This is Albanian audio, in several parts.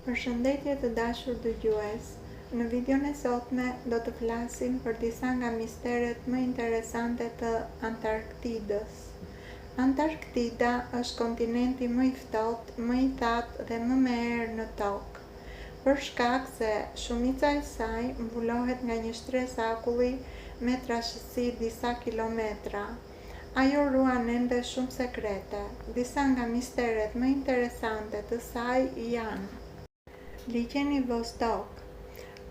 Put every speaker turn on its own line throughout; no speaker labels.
Përshëndetje të dashur dëgjues. Në videon e sotme do të flasim për disa nga misteret më interesante të Antarktidës. Antarktida është kontinenti më i ftohtë, më i thatë dhe më me erë në tokë, për shkak se shumica e saj mbulohet nga një shtresë akulli me trashësi disa kilometra. Ajo ruan ende shumë sekrete. Disa nga misteret më interesante të saj janë: liqeni Vostok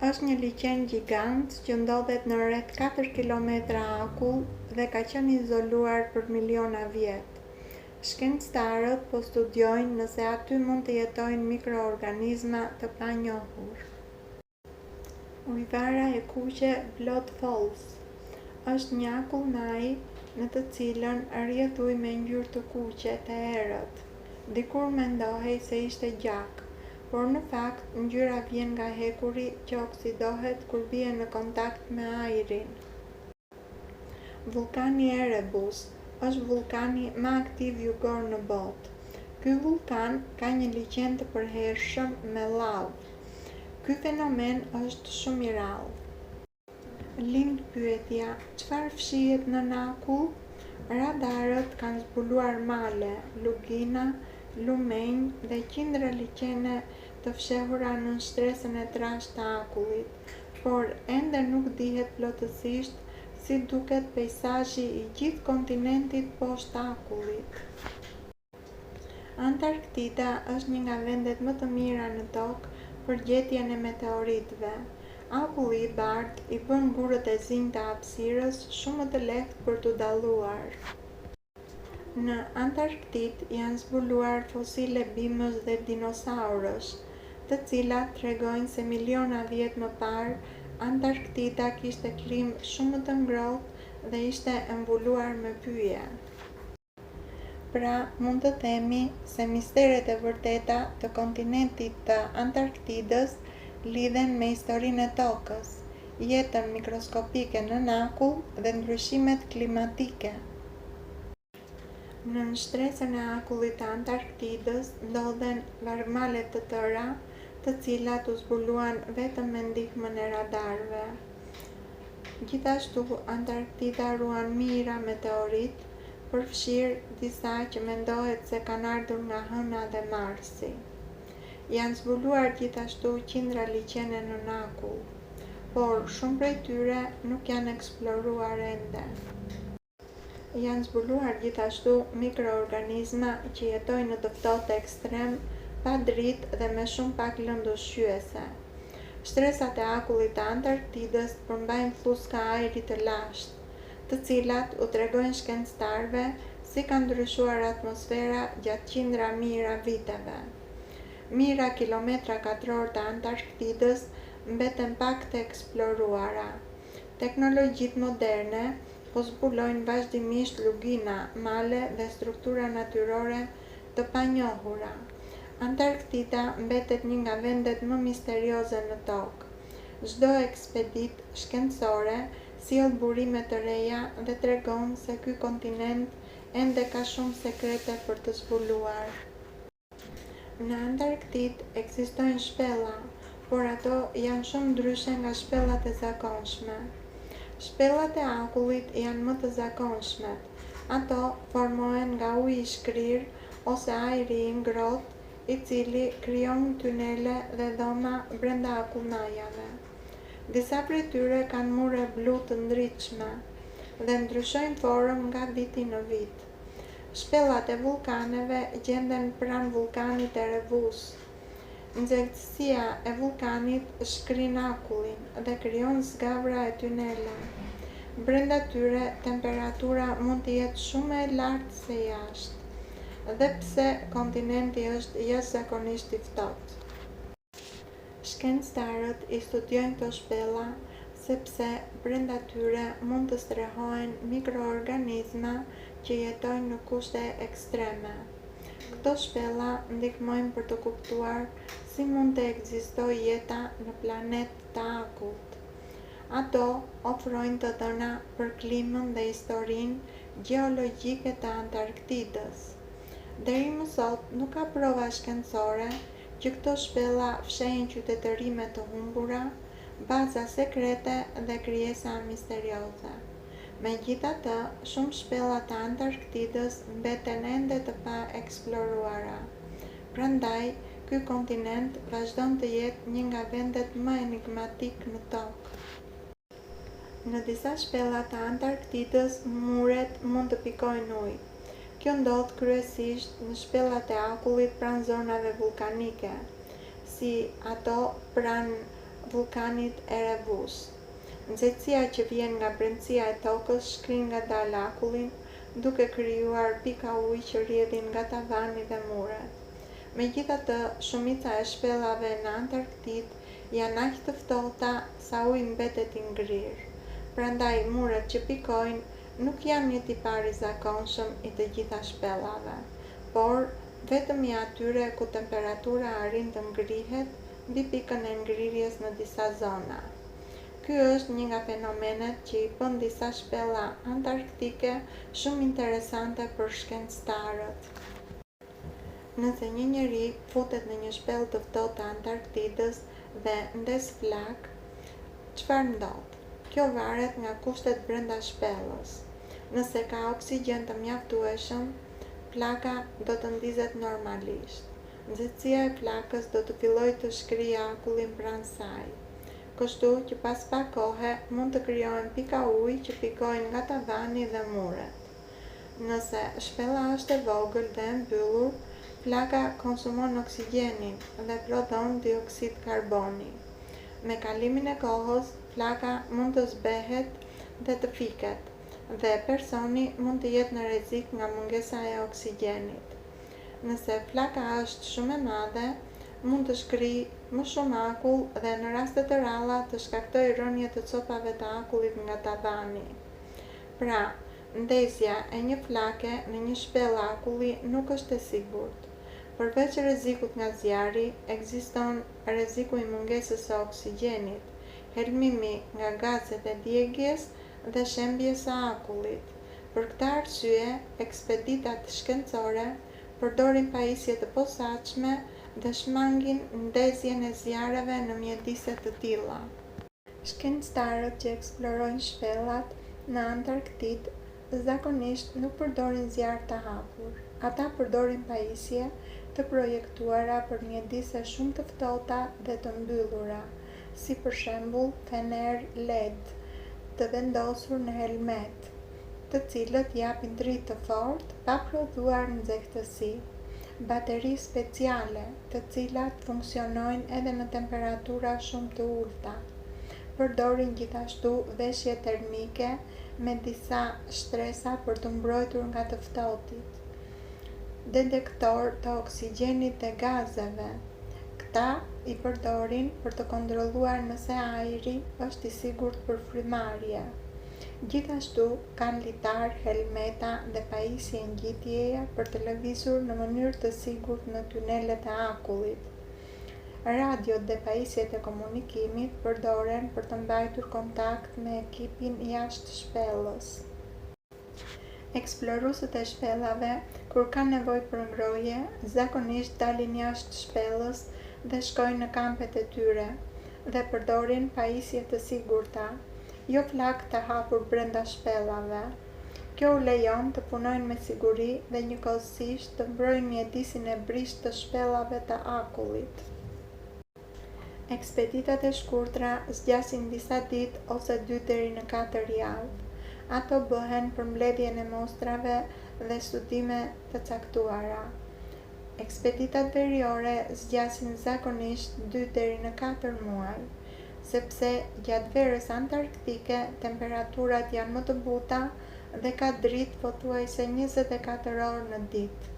është një liqen gjigant që ndodhet në rreth 4 kilometra akull dhe ka qenë izoluar për miliona vjet. Shkencëtarët po studiojnë nëse aty mund të jetojnë mikroorganizma të panjohur. Ujvara e kuqe Blood Falls është një akullnai në të cilën rrjedh ujë me ngjyrë të kuqe të errët. Dikur mendohej se ishte gjak, por në fakt ngjyra vjen nga hekuri që oksidohet kur bie në kontakt me ajrin. Vulkani Erebus është vulkani më aktiv jugor në botë. Ky vulkan ka një liqen të përhershëm me lavë. Ky fenomen është shumë i rrallë. Lind pyetja: çfarë fshihet nën akull? Radarët kanë zbuluar male, lugina, lumenj dhe qindra liqene të fshehura nën shtresën e trashë të akullit, por ende nuk dihet plotësisht si duket peizazhi i gjithë kontinentit poshtë akullit. Antarktida është një nga vendet më të mira në tokë për gjetjen e meteoritëve. Akulli i bardhë i bën gurët e zinj të hapësirës shumë më të lehtë për t'u dalluar. Në Antarktidë janë zbuluar fosile bimësh dhe dinosaurësh, të cilat tregojnë se miliona vjet më parë Antarktida kishte klimë shumë më të ngrohtë dhe ishte mbuluar me pyje. Pra, mund të themi se misteret e vërteta të kontinentit të Antarktidës lidhen me historinë e tokës, jetën mikroskopike nën akull dhe ndryshimet klimatike. Nën shtresën e akullit të Antarktidës ndodhen largmale të tëra, të cilat u zbuluan vetëm me ndihmën e radarëve. Gjithashtu, Antarktida ruan mijëra meteoritë, përfshirë disa që mendohet se kanë ardhur nga Hëna dhe Marsi. Janë zbuluar gjithashtu qindra liqene nën akull, por shumë prej tyre nuk janë eksploruar ende. Janë zbuluar gjithashtu mikroorganizma që jetojnë në të ftohtë ekstrem, pa dritë dhe me shumë pak lëndë ushqyese. Shtresat e akullit të Antarktidës përmbajnë fluska ajri të lashtë, të cilat u tregojnë shkencëtarëve si ka ndryshuar atmosfera gjatë qindra mijëra viteve. Mijëra kilometra katror të Antarktidës mbeten pak të eksploruara. Teknologjitë moderne po zbulojnë vazhdimisht lugina, male dhe struktura natyrore të panjohura. Antarktida mbetet një nga vendet më misterioze në tokë. Çdo ekspeditë shkencore sjell burime të reja dhe tregon se ky kontinent ende ka shumë sekrete për të zbuluar. Në Antarktidë ekzistojnë shpella, por ato janë shumë ndryshe nga shpellat e zakonshme. Shpellat e akullit janë më të zakonshmet. Ato formohen nga uji i shkrirë ose ajri i ngrohtë, i cili krijon tunele dhe dhoma brenda akullnajave. Disa prej tyre kanë mure blu të ndritshme dhe ndryshojnë formë nga viti në vit. Shpellat e vulkaneve gjenden pranë vulkanit Erebus. Nxehtësia e vulkanit shkrin akullin dhe krijon zgavra e tunele. Brenda tyre temperatura mund të jetë shumë e lartë se jashtë, dhe pse kontinenti është jashtëzakonisht i ftohtë. Shkencëtarët i studiojnë këto shpella sepse brenda tyre mund të strehohen mikroorganizma që jetojnë në kushte ekstreme. Këto shpella ndihmojnë për të kuptuar si mund të ekzistojë jeta në planet të akullt. Ato ofrojnë të dhëna për klimën dhe historinë gjeologjike të Antarktidës. Deri më sot nuk ka prova shkencore që këto shpella fshehin qytetërime të humbura, baza sekrete dhe krijesa misterioze. Megjithatë, shumë shpella të Antarktidës mbeten ende të pa eksploruara. Prandaj, ky kontinent vazhdon të jetë një nga vendet më enigmatik në tokë. Në disa shpella të Antarktidës, muret mund të pikojnë ujë. Kjo ndodh kryesisht në shpellat e akullit pranë zonave vulkanike, si ato pranë vulkanit Erebus. Nxehtësia që vjen nga brendësia e tokës shkrin ngadalë akullin, duke krijuar pika ujë që rrjedhin nga tavani dhe muret. Megjithatë, shumica e shpellave në Antarktidë janë aq të ftohta sa uji mbetet i ngrirë. Prandaj muret që pikojnë nuk janë një tipar i zakonshëm i të gjitha shpellave, por vetëm i atyre ku temperatura arrin të ngrihet mbi pikën e ngrirjes në disa zona. Ky është një nga fenomenet që i bën disa shpella antarktike shumë interesante për shkencëtarët. Nëse një njeri futet në një shpellë të ftohtë të Antarktidës dhe ndes flak, çfarë ndodh? Kjo varet nga kushtet brenda shpellës. Nëse ka oksigjen të mjaftueshëm, flaka do të ndizet normalisht. Nxehtësia e flakës do të fillojë të shkrijë akullin pranë saj. Kështu që pas pak kohe mund të krijohen pika ujë që pikojnë nga tavani dhe muret. Nëse shpella është e vogël dhe e mbyllur, flaka konsumon oksigjenin dhe prodhon dioksid karboni. Me kalimin e kohës, flaka mund të zbehet dhe të fiket, dhe personi mund të jetë në rrezik nga mungesa e oksigjenit. Nëse flaka është shumë e madhe, mund të shkrijë më shumë akull dhe në raste të rralla të shkaktojë rënje të copave të akullit nga tavani. Pra, ndezja e një flake në një shpellë akulli nuk është e sigurt. Përveç rrezikut nga zjarri, ekziston rreziku i mungesës së oksigjenit, helmimi nga gazet e djegjes dhe shembjes së akullit. Për këtë arsye, ekspeditat shkencore përdorin pajisje të posaçme dhe shmangin ndezjen e zjarreve në mjedise të tilla. Shkencëtarët që eksplorojnë shpellat në Antarktidë zakonisht nuk përdorin zjarr të hapur. Ata përdorin pajisje të projektuara për mjedise shumë të ftohta dhe të mbyllura, si për shembull fener LED të vendosur në helmet, të cilët japin dritë të fortë pa prodhuar nxehtësi. Bateri speciale, të cilat funksionojnë edhe në temperatura shumë të ulta. Përdorin gjithashtu veshje termike me disa shtresa për të mbrojtur nga të ftohtit. Detektor të oksigjenit dhe gazeve. Këta i përdorin për të kontrolluar nëse ajri është i sigurt për frymarrje. Gjithashtu kanë litar, helmeta dhe pajisje ngjitjeje për të lëvizur në mënyrë të sigurt në tunelet e akullit. Radiot dhe pajisjet e komunikimit përdoren për të mbajtur kontakt me ekipin jashtë shpellës. Eksploruesët e shpellave, kur kanë nevojë për ngrohje, zakonisht dalin jashtë shpellës dhe shkojnë në kampet e tyre dhe përdorin pajisje të sigurta, jo flak të hapur brenda shpellave. Kjo u lejon të punojnë me siguri dhe njëkohësisht të mbrojnë mjedisin e brisht të shpellave të akullit. Ekspeditat e shkurtra zgjasin disa ditë ose 2 deri në 4 javë. Ato bëhen për mbledhjen e mostrave dhe studime të caktuara. Ekspeditat veriore zgjasin zakonisht 2 deri në 4 muaj. Sepse gjatë verës antarktike temperaturat janë më të buta dhe ka dritë pothuajse 24 orë në ditë.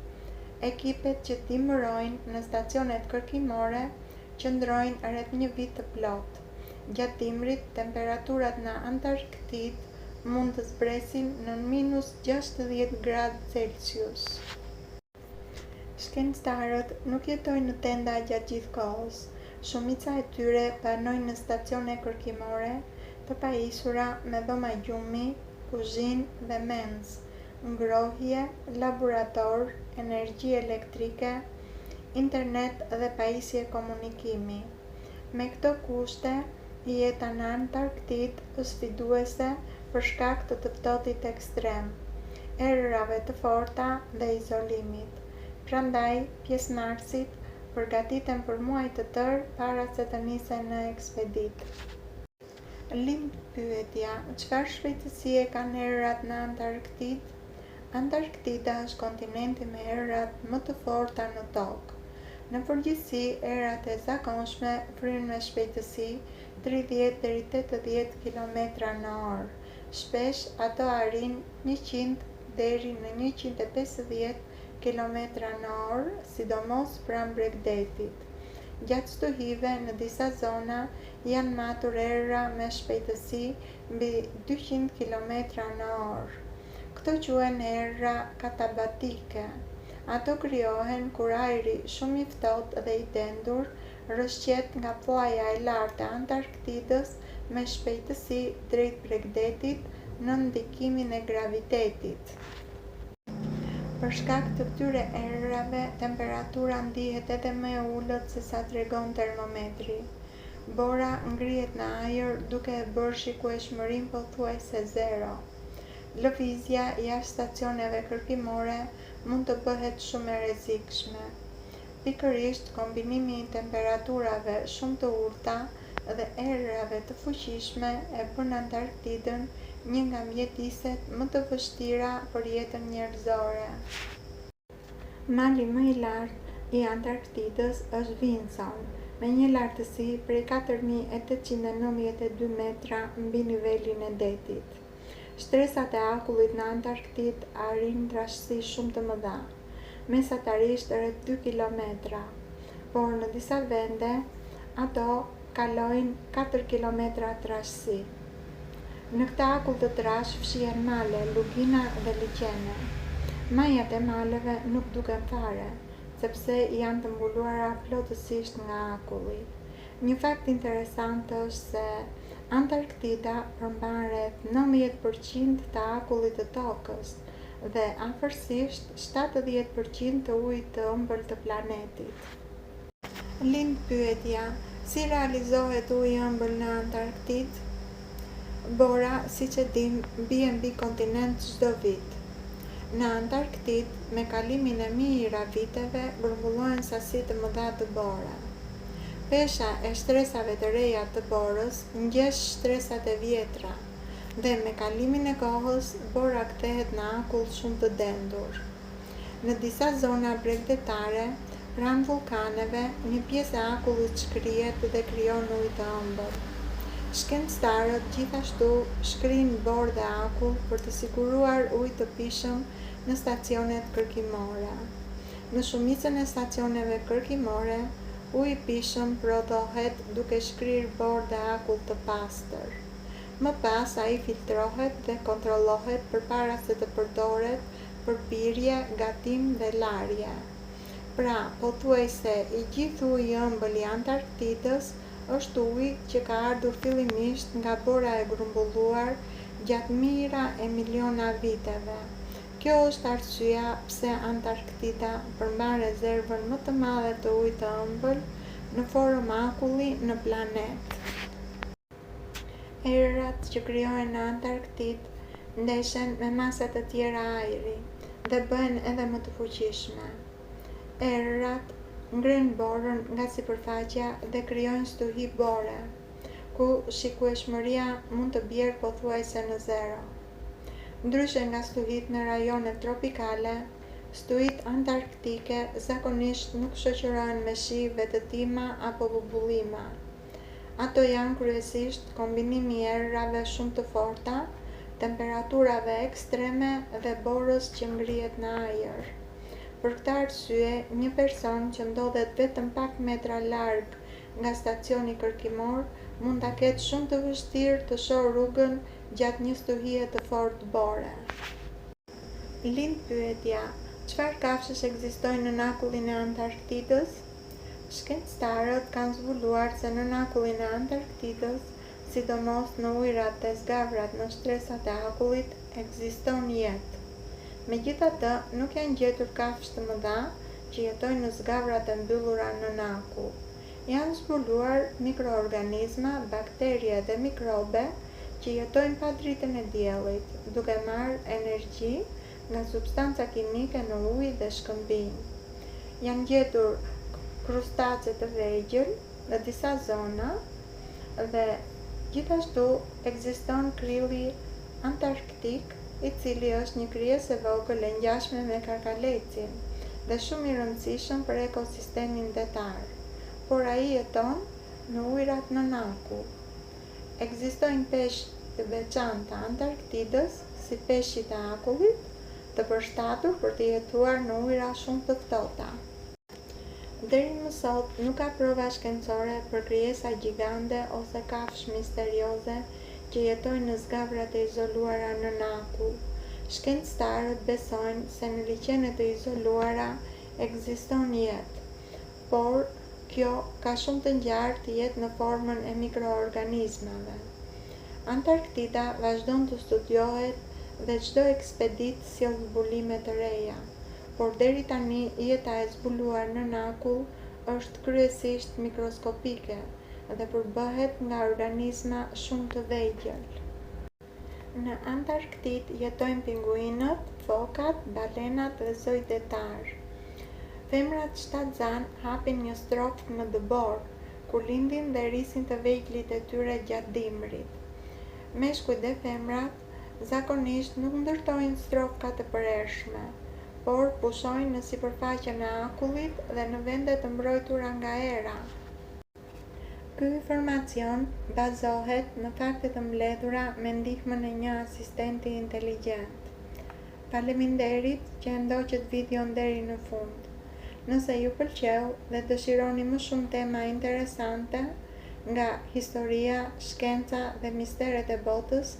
Ekipet që dimërojnë në stacionet kërkimore qëndrojnë rreth një vit të plotë. Gjatë dimrit, temperaturat në Antarktidë mund të zbresin në -60 gradë Celsius. Shkencëtarët nuk jetojnë në tenda gjatë gjithë kohës. Shumica e tyre banojnë në stacione kërkimore të pajisura me dhoma gjumi, kuzhinë dhe mens, ngrohje, laborator, energji elektrike, internet dhe pajisje komunikimi. Me këto kushte, jeta në Antarktidë është sfiduese për shkak të ftohtit ekstrem, erërave të forta dhe izolimit. Prandaj, pjesëmarrësit përgatiten për muaj të tërë para se të nisen në ekspeditë. Lind pyetja, çfarë shpejtësie kanë erërat në Antarktidë? Antarktida është kontinenti me erërat më të forta në tokë. Në përgjithësi, erërat e zakonshme frynë me shpejtësi 30 deri 80 km/h. Shpesh ato arrin 100 deri në 150 km/h, sidomos pranë Bregdetit. Gjatë stuhive në disa zona janë matur erëra me shpejtësi mbi 200 km/h. Këto quhen erëra katabatike. Ato krijohen kur ajri shumë i ftohtë dhe i dendur rrëshqet nga plaja e lartë e Antarktidës me shpejtësi drejt Bregdetit në ndikimin e gravitetit. Për shkak të këtyre erërave, temperatura ndihet edhe më e ulët se sa tregon termometri. Bora ngrihet në ajër duke e bërë shikueshmërinë pothuajse zero. Lëvizja jashtë stacioneve kërkimore mund të bëhet shumë e rrezikshme. Pikërisht, kombinimi i temperaturave shumë të ulta dhe erërave të fuqishme e bën Antarktidën një nga mjediset më të vështira për jetën njerëzore. Mali më i lartë i Antarktidës është Vinson, me një lartësi prej 4.892 metra mbi nivelin e detit. Shtresat e akullit në Antarktidë arrin trashësi shumë të mëdha, mesatarisht rreth 2 kilometra, por në disa vende ato kalojnë 4 kilometra trashësi. Në këtë akull të trash fshihen male, lugina dhe liqene. Majat e maleve nuk duken fare, sepse janë të mbuluara plotësisht nga akulli. Një fakt interesant është se Antarktida përmban rreth 90% të akullit të tokës dhe afërsisht 70% të ujit të ëmbël të planetit. Lind pyetja, si realizohet uji i ëmbël në Antarktidë? Bora, siç e dim, bie mbi kontinent çdo vit. Në Antarktidë, me kalimin e mijëra viteve, grumbullohen sasi të mëdha të bore. Pesha e shtresave të reja të borës ngjesh shtresat e vjetra dhe me kalimin e kohës bora kthehet në akull shumë të dendur. Në disa zona bregdetare, pranë vulkaneve, një pjesë e akullit shkrihet dhe krijon ujë të ëmbël. Shkencëtarët gjithashtu shkrijnë borë dhe akull për të siguruar ujë të pishëm në stacionet kërkimore. Në shumicën e stacioneve kërkimore, uji i pishëm prodhohet duke shkrirë borë dhe akull të pastër. Më pas ai filtrohet dhe kontrollohet përpara se të përdoret për pirje, gatim dhe larje. Pra, pothuajse i gjithë uji i ëmbël i Antarktidës është uji që ka ardhur fillimisht nga bora e grumbulluar gjatë mijëra e miliona viteve. Kjo është arsyeja pse Antarktida përmban rezervën më të madhe të ujit të ëmbël në formë akulli në planet. Erërat që krijohen në Antarktidë ndeshen me masa të tjera ajri dhe bëhen edhe më të fuqishme. Erërat ngrenë borën nga sipërfaqja dhe krijojnë stuhi bore, ku shikueshmëria mund të bjerë pothuajse në zero. Ndryshe nga stuhit në rajonet tropikale, stuhit antarktike zakonisht nuk shoqërohen me shi, vetëtima apo bubullima. Ato janë kryesisht kombinimi i erërave shumë të forta, temperaturave ekstreme dhe borës që ngrihet në ajër. Për këtë arsye, një person që ndodhet vetëm pak metra larg nga stacioni kërkimor mund ta ketë shumë të vështirë të shohë rrugën gjatë një stuhie të fortë bore. Lind pyetja, çfarë kafshësh ekzistojnë në akullin e Antarktidës? Shkencëtarët kanë zbuluar se në akullin e Antarktidës, sidomos në ujërat e zgavrat në shtresat e akullit, ekziston jetë. Megjithatë, nuk janë gjetur kafshë të mëdha që jetojnë në zgavrat e mbyllura në akull. Janë zbuluar mikroorganizma, bakterie dhe mikrobe që jetojnë pa dritën e diellit, duke marrë energji nga substanca kimike në ujë dhe shkëmbim. Janë gjetur krustace të vegjël në disa zona dhe gjithashtu ekziston krylli antarktik, i cili është një krijesë e vogël e ngjashme me karkalecin dhe shumë i rëndësishëm për ekosistemin detar, por ai jeton në ujërat në akull. Ekzistojnë peshq të veçantë të Antarktidës, si peshqit e akullit, të përshtatur për të jetuar në ujëra shumë të ftohta. Deri më sot nuk ka prova shkencore për krijesa gjigande ose kafshë misterioze që jetojnë në zgavrat e izoluara në akull. Shkencëtarët besojnë se në liqenet e izoluara ekziston jetë, por kjo ka shumë të ngjarë të jetë në formën e mikroorganizmave. Antarktida vazhdon të studiohet dhe çdo ekspeditë sjell zbulime të reja, por deri tani jeta e zbuluar në akull është kryesisht mikroskopike dhe përbëhet nga organizma shumë të vegjël. Në Antarktidë jetojnë pinguinët, fokat, balenat dhe zojt detar. Femrat shtatzan hapin një strofë në dëbor, kur lindin dhe rrisin të vegjëlit e tyre gjatë dimrit. Meshkujt dhe femrat zakonisht nuk ndërtojnë strofka të përhershme, por pushojnë në sipërfaqen e akullit dhe në vende të mbrojtura nga era. Ky informacion bazohet në fakte të mbledhura me ndihmën e një asistenti inteligjent. Faleminderit që e ndoqët videon deri në fund. Nëse ju pëlqeu dhe dëshironi më shumë tema interesante nga historia, shkenca dhe misteret e botës,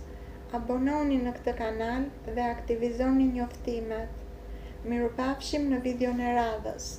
abononi në këtë kanal dhe aktivizoni njoftimet. Mirupafshim në videon e radhës.